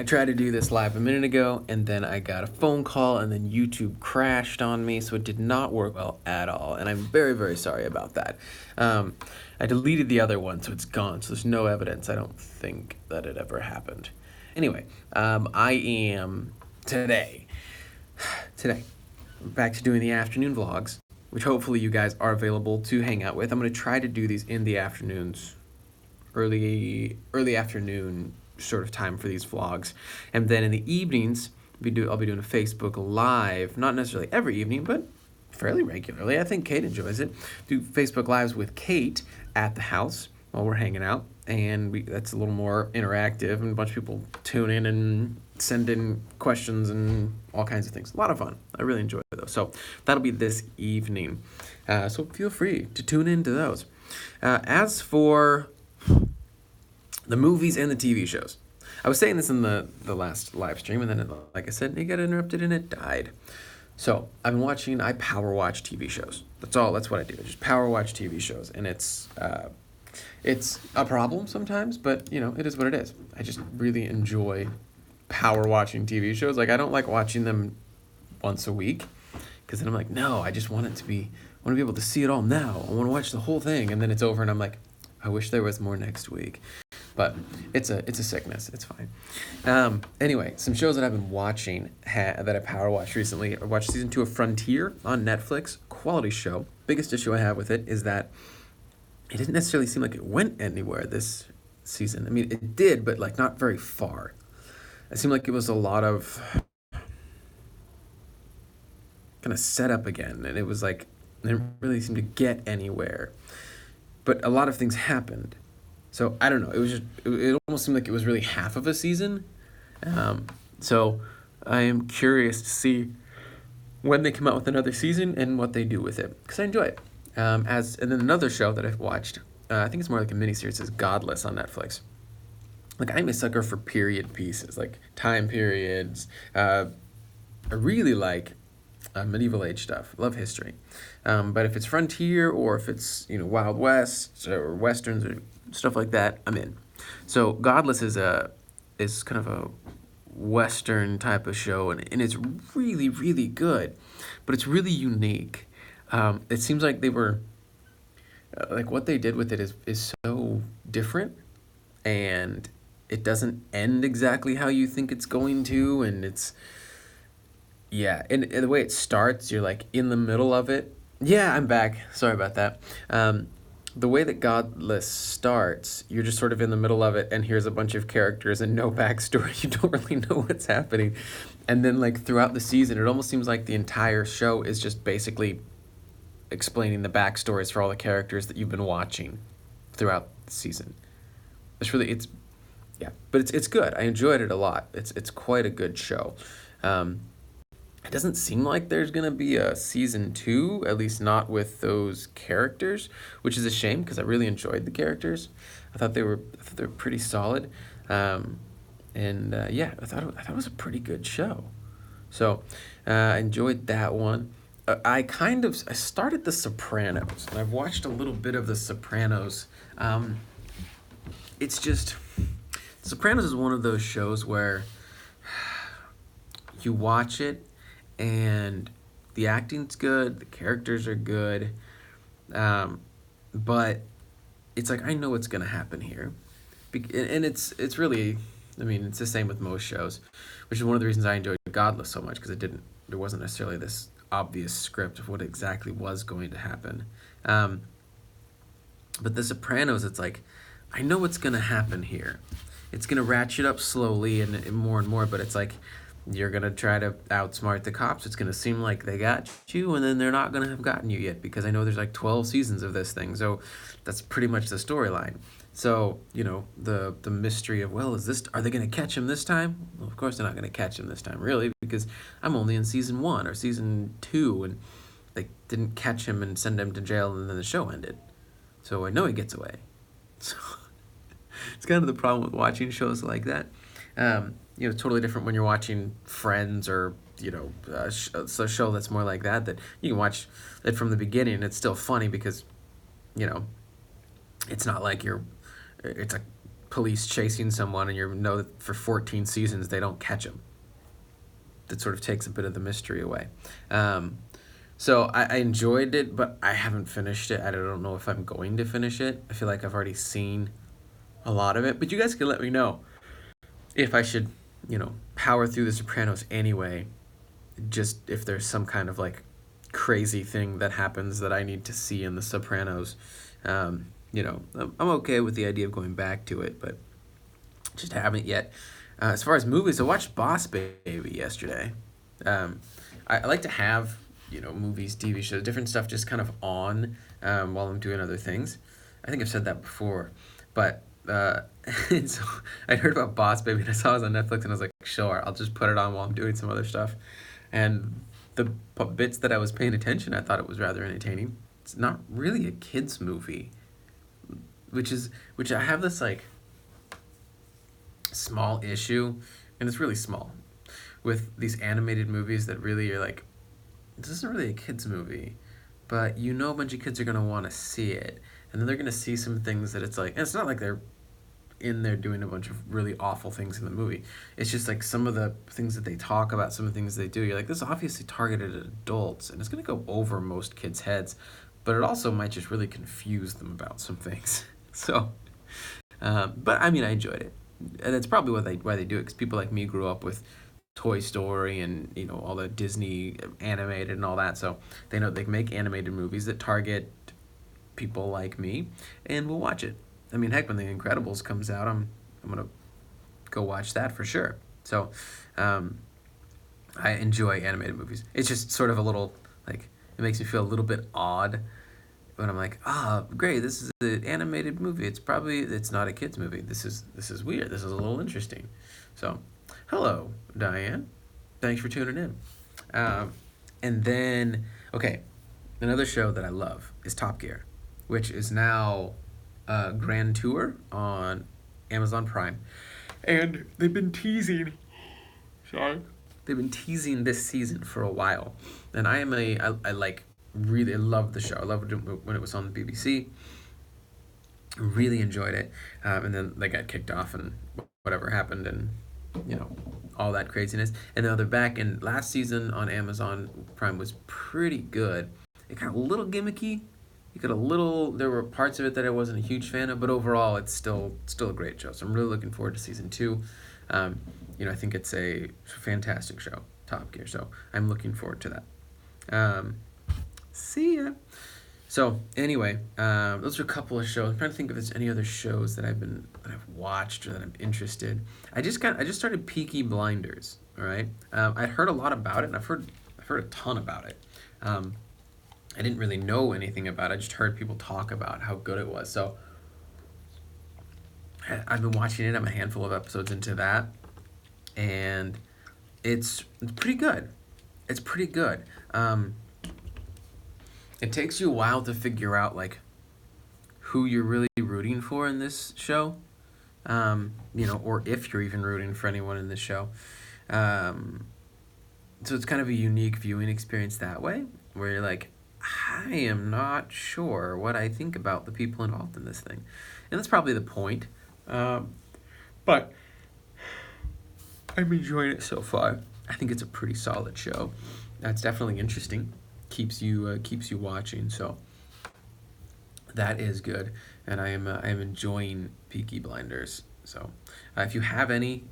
tried to do this live a minute ago, and then I got a phone call, and then YouTube crashed on me, so it did not work well at all, and I'm very, very sorry about that. I deleted the other one, so it's gone, so there's no evidence. I don't think that it ever happened. Anyway, I am today, back to doing the afternoon vlogs, which hopefully you guys are available to hang out with. I'm going to try to do these in the afternoons, early afternoon sort of time for these vlogs. And then in the evenings, I'll be doing a Facebook Live, not necessarily every evening, but fairly regularly. I think Kate enjoys it. Do Facebook Lives with Kate at the house while we're hanging out. And that's a little more interactive, and a bunch of people tune in and send in questions and all kinds of things. A lot of fun. I really enjoy those. So that'll be this evening. So feel free to tune into those. As for the movies and the TV shows, I was saying this in the last live stream, and then, like I said, it got interrupted and it died. So I power watch TV shows. That's what I do. I just power watch TV shows, and it's a problem sometimes, but it is what it is. I just really enjoy power watching TV shows. Like, I don't like watching them once a week, because then I'm like, no, I just want to be able to see it all now. I want to watch the whole thing, and then it's over, and I'm like, I wish there was more next week. But it's a sickness. It's fine. Anyway, some shows that I've been watching that I power watched recently. I watched season 2 of Frontier on Netflix. Quality show. Biggest issue I have with it is that it didn't necessarily seem like it went anywhere this season. I mean, it did, but not very far. It seemed like it was a lot of kind of setup again, and it was it didn't really seem to get anywhere. But a lot of things happened. So I don't know. It almost seemed like it was really half of a season. So I am curious to see when they come out with another season and what they do with it, because I enjoy it. And then another show that I've watched, I think it's more like a miniseries, is Godless on Netflix. I'm a sucker for period pieces, like time periods. I really like medieval age stuff. Love history. But if it's Frontier, or if it's Wild West or Westerns or stuff like that, I'm in. So Godless is kind of a Western type of show, and it's really, really good, but it's really unique. It seems like they were what they did with it is so different, and it doesn't end exactly how you think it's going to, and it's and the way it starts, you're in the middle of it. Yeah, I'm back. Sorry about that. The way that Godless starts, you're just sort of in the middle of it, and here's a bunch of characters and no backstory. You don't really know what's happening. And then throughout the season, it almost seems like the entire show is just basically explaining the backstories for all the characters that you've been watching throughout the season. But it's good. I enjoyed it a lot. It's quite a good show. It doesn't seem like there's going to be a season 2, at least not with those characters, which is a shame, because I really enjoyed the characters. I thought they were pretty solid. I thought it was a pretty good show. So I enjoyed that one. I started The Sopranos, and I've watched a little bit of The Sopranos. It's just, The Sopranos is one of those shows where you watch it, and the acting's good, the characters are good, but it's I know what's going to happen here. And it's really, it's the same with most shows, which is one of the reasons I enjoyed Godless so much, because there wasn't necessarily this obvious script of what exactly was going to happen. But The Sopranos, it's I know what's going to happen here. It's going to ratchet up slowly and more, but it's you're going to try to outsmart the cops. It's going to seem like they got you, and then they're not going to have gotten you yet, because I know there's 12 seasons of this thing. So that's pretty much the storyline. So, the mystery of, are they going to catch him this time? Well, of course they're not going to catch him this time, really, because I'm only in season 1 or season 2, and they didn't catch him and send him to jail, and then the show ended. So I know he gets away. So it's kind of the problem with watching shows like that. Totally different when you're watching Friends, or a show that's more like that you can watch it from the beginning, and it's still funny, because it's not like it's a police chasing someone, and you know that for 14 seasons they don't catch him. That sort of takes a bit of the mystery away. So I enjoyed it, but I haven't finished it. I don't know if I'm going to finish it. I feel like I've already seen a lot of it, but you guys can let me know if I should, power through The Sopranos anyway, just if there's some kind of like crazy thing that happens that I need to see in The Sopranos. I'm okay with the idea of going back to it, but just haven't yet. As far as movies, I watched Boss Baby yesterday. I like to have, movies, TV shows, different stuff just kind of on while I'm doing other things. I think I've said that before, but and so I heard about Boss Baby and I saw it was on Netflix and I was like, sure, I'll just put it on while I'm doing some other stuff. And the bits that I was paying attention, I thought it was rather entertaining. It's not really a kids movie, which I have this like small issue, and it's really small, with these animated movies that really are like, this isn't really a kids movie, but a bunch of kids are gonna want to see it, and then they're gonna see some things that it's like, and it's not like they're in there doing a bunch of really awful things in the movie. It's just like some of the things that they talk about, some of the things they do. You're like, this is obviously targeted at adults, and it's gonna go over most kids' heads, but it also might just really confuse them about some things. So, but I mean, I enjoyed it, and that's probably why they do it, because people like me grew up with Toy Story and all the Disney animated and all that, so they know they can make animated movies that target people like me, and we'll watch it. I mean, heck, when The Incredibles comes out, I'm gonna go watch that for sure. So, I enjoy animated movies. It's just sort of a little like, it makes me feel a little bit odd when I'm like, great, this is an animated movie. It's not a kids movie. This is weird. This is a little interesting. So, hello, Diane. Thanks for tuning in. And then, okay, another show that I love is Top Gear, which is now Grand Tour on Amazon Prime. And they've been teasing. Sorry. They've been teasing this season for a while. And I really love the show. I loved it when it was on the BBC. Really enjoyed it. And then they got kicked off and whatever happened and, all that craziness. And now they're back, and last season on Amazon Prime was pretty good. It got a little gimmicky. There were parts of it that I wasn't a huge fan of, but overall it's still a great show. So I'm really looking forward to season 2. I think it's a fantastic show, Top Gear. So I'm looking forward to that. See ya. So anyway, those are a couple of shows. I'm trying to think if there's any other shows that I've watched or that I'm interested. I just started Peaky Blinders. All right. I'd heard a lot about it, and I've heard a ton about it. I didn't really know anything about it. I just heard people talk about how good it was. So I've been watching it. I'm a handful of episodes into that, and it's pretty good. It's pretty good. It takes you a while to figure out like who you're really rooting for in this show, or if you're even rooting for anyone in this show. So it's kind of a unique viewing experience that way, where you're like, I am not sure what I think about the people involved in this thing. And that's probably the point. But I'm enjoying it so far. I think it's a pretty solid show. It's definitely interesting. Keeps you watching. So that is good. And I am enjoying Peaky Blinders. So if you have any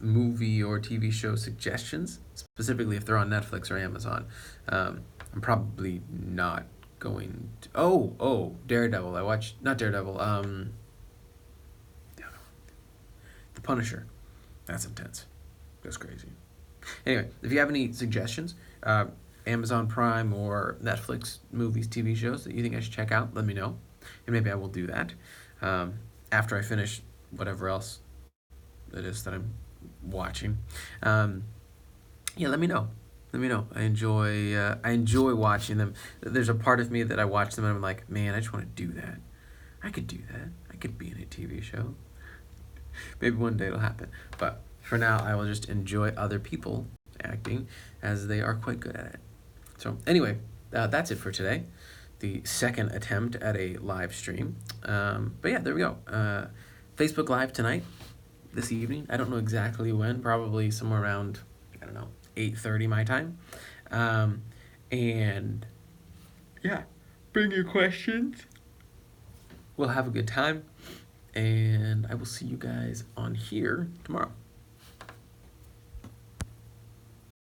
movie or TV show suggestions, specifically if they're on Netflix or Amazon, I'm probably not going to... Oh, Daredevil. I watched... Not Daredevil. The Punisher. That's intense. That's crazy. Anyway, if you have any suggestions, Amazon Prime or Netflix movies, TV shows that you think I should check out, let me know. And maybe I will do that after I finish whatever else it is that I'm watching. Let me know. Let me know. I enjoy watching them. There's a part of me that I watch them and I'm like, man, I just want to do that. I could do that. I could be in a TV show. Maybe one day it'll happen. But for now, I will just enjoy other people acting, as they are quite good at it. So anyway, that's it for today. The second attempt at a live stream. But yeah, there we go. Facebook Live tonight, this evening. I don't know exactly when, probably somewhere around, I don't know, 8:30 my time. And yeah, bring your questions. We'll have a good time. And I will see you guys on here tomorrow.